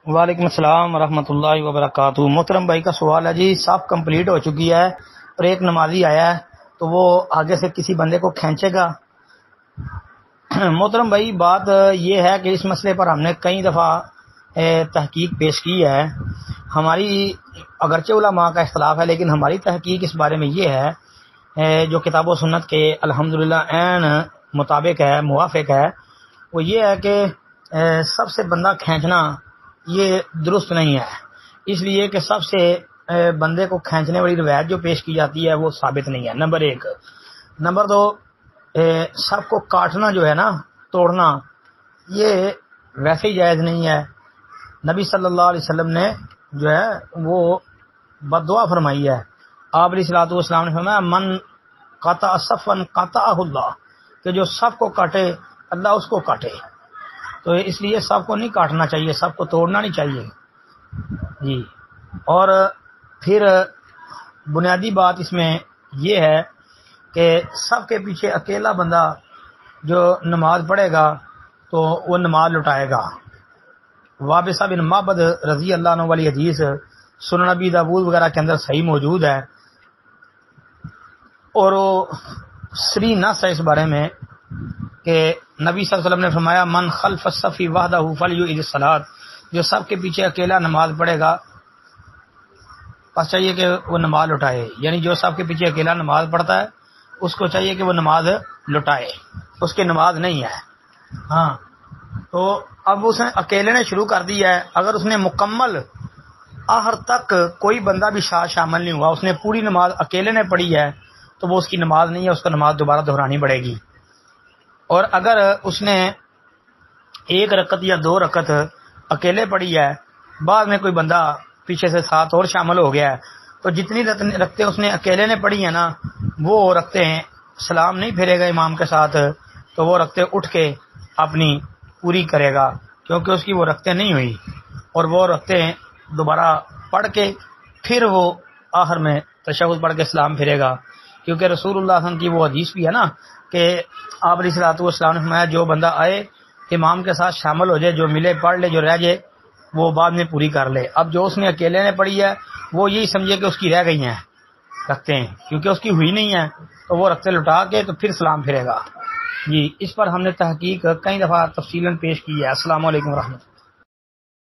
وعلیکم السلام ورحمۃ اللہ وبرکاتہ۔ محترم بھائی کا سوال ہے جی، صاف کمپلیٹ ہو چکی ہے اور ایک نمازی آیا ہے تو وہ آگے سے کسی بندے کو کھینچے گا؟ محترم بھائی، بات یہ ہے کہ اس مسئلے پر ہم نے کئی دفعہ تحقیق پیش کی ہے۔ ہماری اگرچہ علماء کا اختلاف ہے لیکن ہماری تحقیق اس بارے میں یہ ہے جو کتاب و سنت کے الحمدللہ عین مطابق ہے، موافق ہے، وہ یہ ہے کہ سب سے بندہ کھینچنا یہ درست نہیں ہے، اس لیے کہ سب سے بندے کو کھینچنے والی روایت جو پیش کی جاتی ہے وہ ثابت نہیں ہے، نمبر ایک۔ نمبر دو، سب کو کاٹنا جو ہے نا، توڑنا، یہ ویسے ہی جائز نہیں ہے۔ نبی صلی اللہ علیہ وسلم نے جو ہے وہ بد دعا فرمائی ہے۔ آپ علیہ الصلوۃ والسلام نے فرمایا من قطع صفا قطعہ اللہ، کہ جو سب کو کاٹے اللہ اس کو کاٹے۔ تو اس لیے سب کو نہیں کاٹنا چاہیے، سب کو توڑنا نہیں چاہیے جی۔ اور پھر بنیادی بات اس میں یہ ہے کہ سب کے پیچھے اکیلا بندہ جو نماز پڑھے گا تو وہ نماز لٹائے گا۔ وابصہ بن معبد رضی اللہ عنہ والی حدیث سنن نبی داؤد وغیرہ کے اندر صحیح موجود ہے، اور وہ سری نص ہے اس بارے میں کہ نبی صلی اللہ علیہ وسلم نے فرمایا من خلف الصف وحدہ فلیعد الصلاۃ، جو سب کے پیچھے اکیلا نماز پڑھے گا پس چاہیے کہ وہ نماز لٹائے، یعنی جو سب کے پیچھے اکیلا نماز پڑھتا ہے اس کو چاہیے کہ وہ نماز لٹائے، اس کی نماز نہیں ہے۔ ہاں، تو اب اس نے اکیلے نے شروع کر دی ہے، اگر اس نے مکمل آخر تک کوئی بندہ بھی شامل نہیں ہوا، اس نے پوری نماز اکیلے نے پڑھی ہے تو وہ اس کی نماز نہیں ہے، اس کو نماز دوبارہ دہرانی پڑے گی۔ اور اگر اس نے ایک رکعت یا دو رکعت اکیلے پڑھی ہے، بعد میں کوئی بندہ پیچھے سے ساتھ اور شامل ہو گیا ہے، تو جتنی رکعتیں اس نے اکیلے نے پڑھی ہیں نا، وہ رکعتیں سلام نہیں پھیرے گا امام کے ساتھ، تو وہ رکعتیں اٹھ کے اپنی پوری کرے گا، کیونکہ اس کی وہ رکعتیں نہیں ہوئی، اور وہ رکعتیں دوبارہ پڑھ کے پھر وہ آخر میں تشہد پڑھ کے سلام پھیرے گا، کیونکہ رسول اللہ صلی اللہ علیہ وسلم کی وہ حدیث بھی ہے نا کہ آپ علیہ الصلوۃ والسلام نے فرمایا جو بندہ آئے امام کے ساتھ شامل ہو جائے، جو ملے پڑھ لے، جو رہ جائے وہ بعد میں پوری کر لے۔ اب جو اس نے اکیلے نے پڑھی ہے وہ یہی سمجھے کہ اس کی رہ گئی ہیں رکھتے ہیں، کیونکہ اس کی ہوئی نہیں ہے، تو وہ رکھتے لٹا کے تو پھر سلام پھرے گا جی۔ اس پر ہم نے تحقیق کئی دفعہ تفصیلاً پیش کی ہے۔ السلام علیکم ورحمۃ اللہ۔